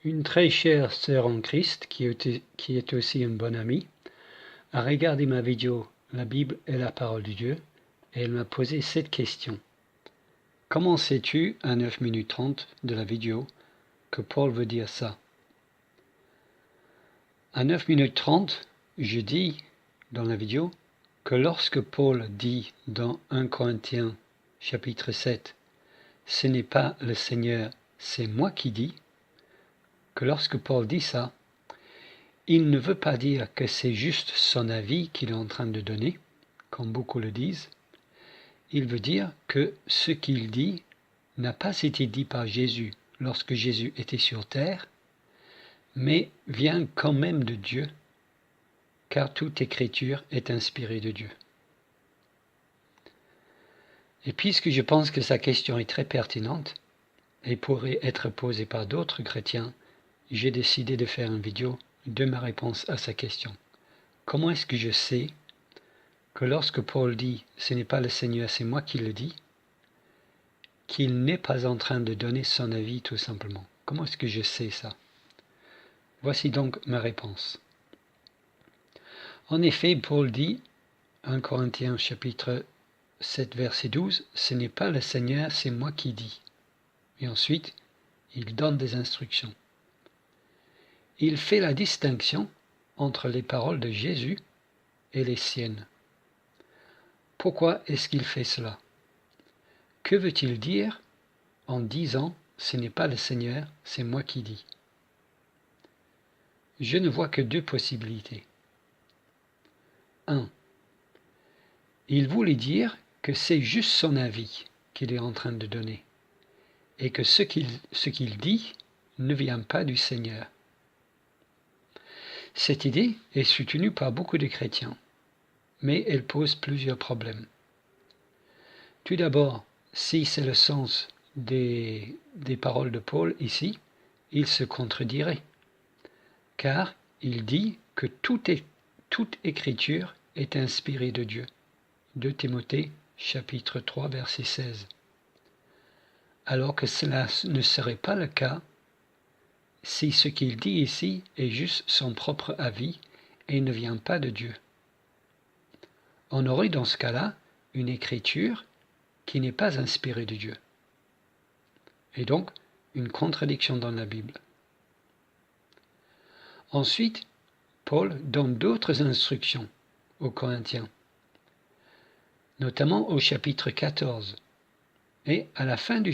Une très chère sœur en Christ, qui est aussi une bonne amie, a regardé ma vidéo La Bible est la parole de Dieu et elle m'a posé cette question. Comment sais-tu à 9 minutes 30 de la vidéo que Paul veut dire ça? À 9 minutes 30, je dis dans la vidéo que lorsque Paul dit dans 1 Corinthiens chapitre 7, ce n'est pas le Seigneur, c'est moi qui dis, que lorsque Paul dit ça, il ne veut pas dire que c'est juste son avis qu'il est en train de donner, comme beaucoup le disent. Il veut dire que ce qu'il dit n'a pas été dit par Jésus lorsque Jésus était sur terre, mais vient quand même de Dieu, car toute écriture est inspirée de Dieu. Et puisque je pense que sa question est très pertinente et pourrait être posée par d'autres chrétiens, j'ai décidé de faire une vidéo de ma réponse à sa question. Comment est-ce que je sais que lorsque Paul dit « ce n'est pas le Seigneur, c'est moi qui le dis », qu'il n'est pas en train de donner son avis tout simplement? Comment est-ce que je sais ça? Voici donc ma réponse. En effet, Paul dit, 1 Corinthiens chapitre 7 verset 12, « ce n'est pas le Seigneur, c'est moi qui dis ». Et ensuite, il donne des instructions. Il fait la distinction entre les paroles de Jésus et les siennes. Pourquoi est-ce qu'il fait cela? Que veut-il dire en disant « ce n'est pas le Seigneur, c'est moi qui dis ». Je ne vois que deux possibilités. 1. Il voulait dire que c'est juste son avis qu'il est en train de donner et que ce qu'il dit ne vient pas du Seigneur. Cette idée est soutenue par beaucoup de chrétiens, mais elle pose plusieurs problèmes. Tout d'abord, si c'est le sens des paroles de Paul ici, il se contredirait, car il dit que toute écriture est inspirée de Dieu. 2 Timothée chapitre 3 verset 16. Alors que cela ne serait pas le cas si ce qu'il dit ici est juste son propre avis et ne vient pas de Dieu. On aurait dans ce cas-là une écriture qui n'est pas inspirée de Dieu, et donc une contradiction dans la Bible. Ensuite, Paul donne d'autres instructions aux Corinthiens, notamment au chapitre 14. Et à la fin du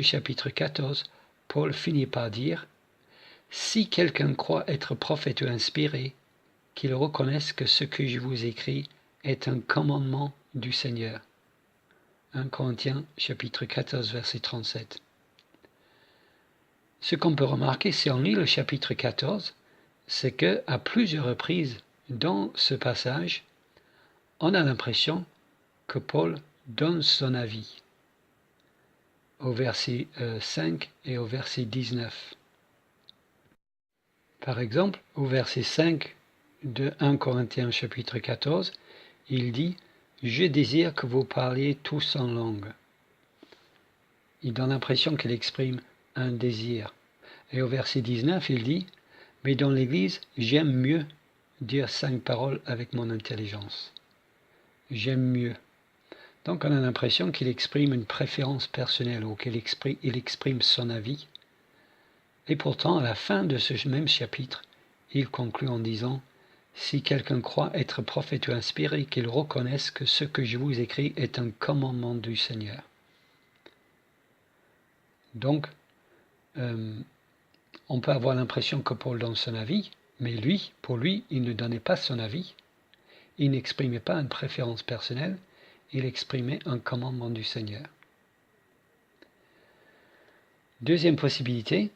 chapitre 14, Paul finit par dire « Si quelqu'un croit être prophète ou inspiré, qu'il reconnaisse que ce que je vous écris est un commandement du Seigneur. » 1 Corinthiens chapitre 14 verset 37. Ce qu'on peut remarquer si on lit le chapitre 14, c'est que à plusieurs reprises dans ce passage, on a l'impression que Paul donne son avis au verset 5 et au verset 19. Par exemple, au verset 5 de 1 Corinthiens chapitre 14, il dit « Je désire que vous parliez tous en langue ». Il donne l'impression qu'il exprime un désir. Et au verset 19, il dit « Mais dans l'Église, j'aime mieux dire 5 paroles avec mon intelligence. J'aime mieux. » Donc on a l'impression qu'il exprime une préférence personnelle ou qu'il exprime son avis. Et pourtant, à la fin de ce même chapitre, il conclut en disant « Si quelqu'un croit être prophète ou inspiré, qu'il reconnaisse que ce que je vous écris est un commandement du Seigneur. » Donc, on peut avoir l'impression que Paul donne son avis, mais pour lui, il ne donnait pas son avis. Il n'exprimait pas une préférence personnelle, il exprimait un commandement du Seigneur. Deuxième possibilité,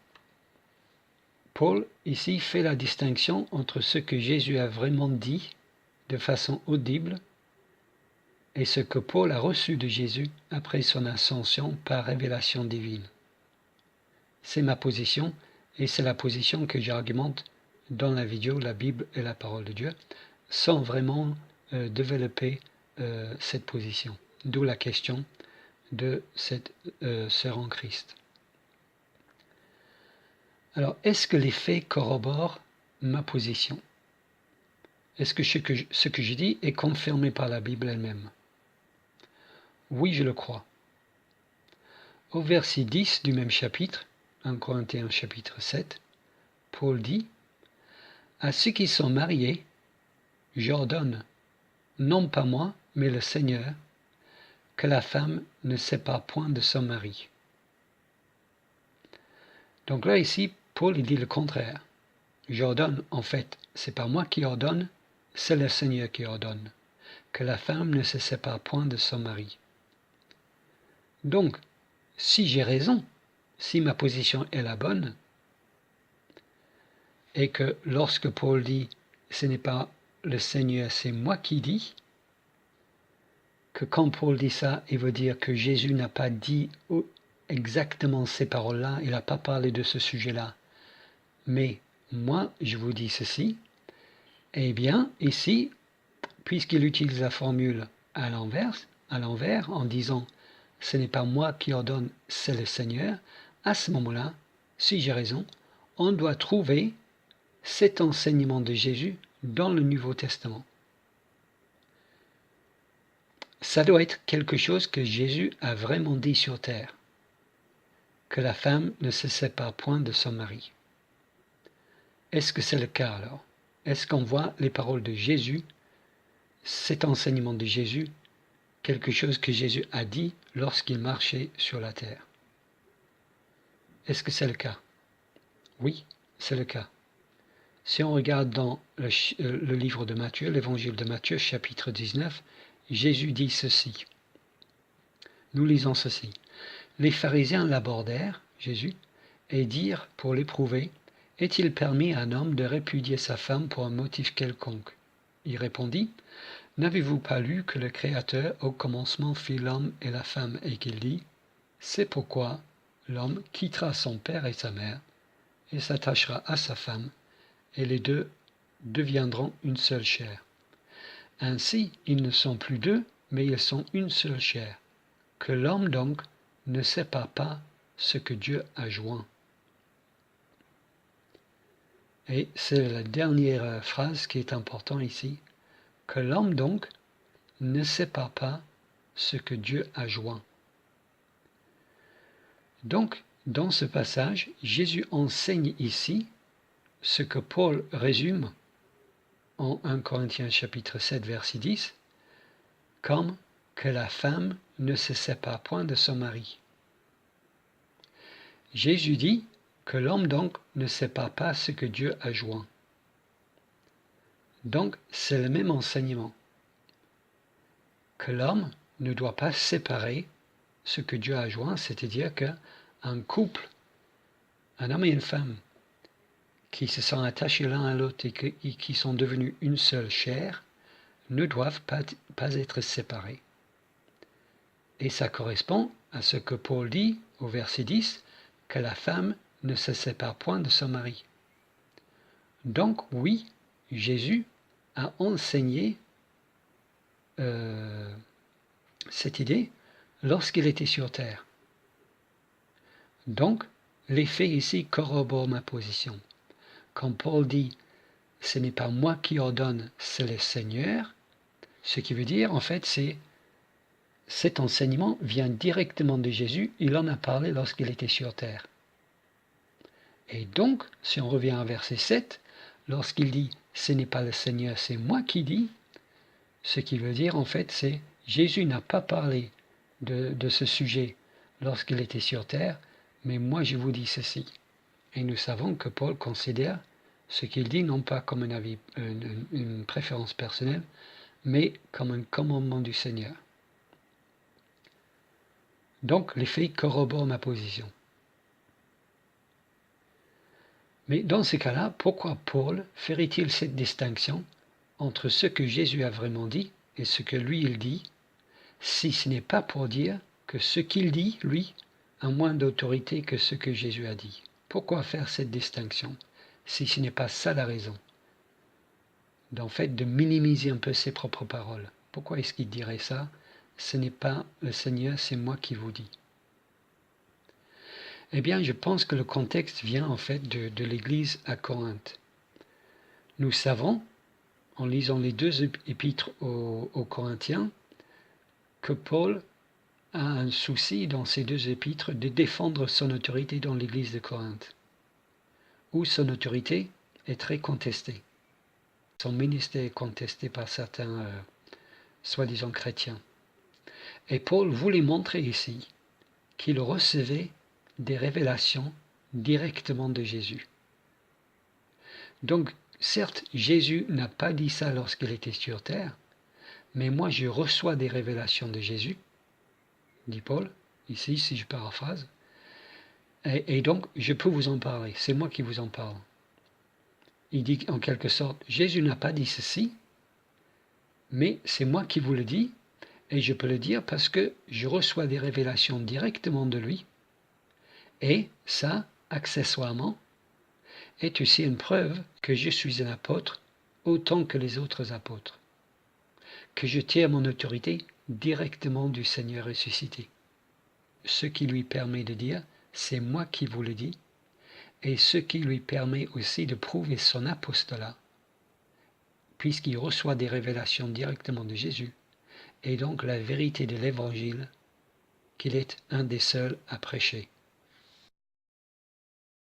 Paul ici fait la distinction entre ce que Jésus a vraiment dit de façon audible et ce que Paul a reçu de Jésus après son ascension par révélation divine. C'est ma position et c'est la position que j'argumente dans la vidéo La Bible et la parole de Dieu sans vraiment développer cette position. D'où la question de cette sœur en Christ. Alors, est-ce que les faits corroborent ma position? Est-ce que ce que je dis est confirmé par la Bible elle-même? Oui, je le crois. Au verset 10 du même chapitre, 1 Corinthiens chapitre 7, Paul dit « À ceux qui sont mariés, j'ordonne, non pas moi, mais le Seigneur, que la femme ne sépare point de son mari. » Donc là, ici, Paul il dit le contraire. J'ordonne, en fait, c'est pas moi qui ordonne, c'est le Seigneur qui ordonne, que la femme ne se sépare point de son mari. Donc, si j'ai raison, si ma position est la bonne, et que lorsque Paul dit « ce n'est pas le Seigneur, c'est moi qui dis », que quand Paul dit ça, il veut dire que Jésus n'a pas dit exactement ces paroles-là, il n'a pas parlé de ce sujet-là. Mais moi, je vous dis ceci, eh bien, ici, puisqu'il utilise la formule à l'envers, en disant « ce n'est pas moi qui ordonne, c'est le Seigneur », à ce moment-là, si j'ai raison, on doit trouver cet enseignement de Jésus dans le Nouveau Testament. Ça doit être quelque chose que Jésus a vraiment dit sur terre, que la femme ne se sépare point de son mari. Est-ce que c'est le cas alors? Est-ce qu'on voit les paroles de Jésus, cet enseignement de Jésus, quelque chose que Jésus a dit lorsqu'il marchait sur la terre? Est-ce que c'est le cas? Oui, c'est le cas. Si on regarde dans le livre de Matthieu, l'évangile de Matthieu, chapitre 19, Jésus dit ceci. Nous lisons ceci. Les pharisiens l'abordèrent, Jésus, et dirent pour l'éprouver, est-il permis à un homme de répudier sa femme pour un motif quelconque? Il répondit, n'avez-vous pas lu que le Créateur au commencement fit l'homme et la femme et qu'il dit, c'est pourquoi l'homme quittera son père et sa mère et s'attachera à sa femme, et les deux deviendront une seule chair. Ainsi, ils ne sont plus deux, mais ils sont une seule chair. Que l'homme donc ne sépare pas ce que Dieu a joint. Et c'est la dernière phrase qui est importante ici. Que l'homme donc ne sépare pas ce que Dieu a joint. Donc, dans ce passage, Jésus enseigne ici ce que Paul résume en 1 Corinthiens chapitre 7 verset 10 comme que la femme ne se sépare point de son mari. Jésus dit que l'homme donc ne sépare pas ce que Dieu a joint. Donc c'est le même enseignement, que l'homme ne doit pas séparer ce que Dieu a joint, c'est-à-dire qu'un couple, un homme et une femme, qui se sont attachés l'un à l'autre et qui sont devenus une seule chair, ne doivent pas être séparés. Et ça correspond à ce que Paul dit au verset 10, que la femme ne se sépare point de son mari. Donc oui, Jésus a enseigné cette idée lorsqu'il était sur terre. Donc, les faits ici corroborent ma position. Quand Paul dit « ce n'est pas moi qui ordonne, c'est le Seigneur », ce qui veut dire, en fait, c'est cet enseignement vient directement de Jésus, il en a parlé lorsqu'il était sur terre. Et donc, si on revient à verset 7, lorsqu'il dit « ce n'est pas le Seigneur, c'est moi qui dis », ce qui veut dire, en fait, c'est Jésus n'a pas parlé de ce sujet lorsqu'il était sur terre, mais moi je vous dis ceci. Et nous savons que Paul considère ce qu'il dit non pas comme un avis, une préférence personnelle, mais comme un commandement du Seigneur. Donc les faits corroborent ma position. Mais dans ce cas-là, pourquoi Paul ferait-il cette distinction entre ce que Jésus a vraiment dit et ce que lui il dit, si ce n'est pas pour dire que ce qu'il dit, lui, a moins d'autorité que ce que Jésus a dit? Pourquoi faire cette distinction, si ce n'est pas ça la raison? D'en fait, de minimiser un peu ses propres paroles. Pourquoi est-ce qu'il dirait ça? Ce n'est pas le Seigneur, c'est moi qui vous dis. Eh bien, je pense que le contexte vient en fait de l'église à Corinthe. Nous savons, en lisant les deux épîtres aux Corinthiens, que Paul a un souci dans ces deux épîtres de défendre son autorité dans l'église de Corinthe, où son autorité est très contestée. Son ministère est contesté par certains soi-disant chrétiens. Et Paul voulait montrer ici qu'il recevait des révélations directement de Jésus. Donc, certes, Jésus n'a pas dit ça lorsqu'il était sur terre, mais moi je reçois des révélations de Jésus, dit Paul, ici, si je paraphrase, et donc je peux vous en parler, c'est moi qui vous en parle. Il dit en quelque sorte, Jésus n'a pas dit ceci, mais c'est moi qui vous le dis, et je peux le dire parce que je reçois des révélations directement de lui, et ça, accessoirement, est aussi une preuve que je suis un apôtre autant que les autres apôtres, que je tire mon autorité directement du Seigneur ressuscité. Ce qui lui permet de dire, c'est moi qui vous le dis, et ce qui lui permet aussi de prouver son apostolat, puisqu'il reçoit des révélations directement de Jésus, et donc la vérité de l'Évangile, qu'il est un des seuls à prêcher.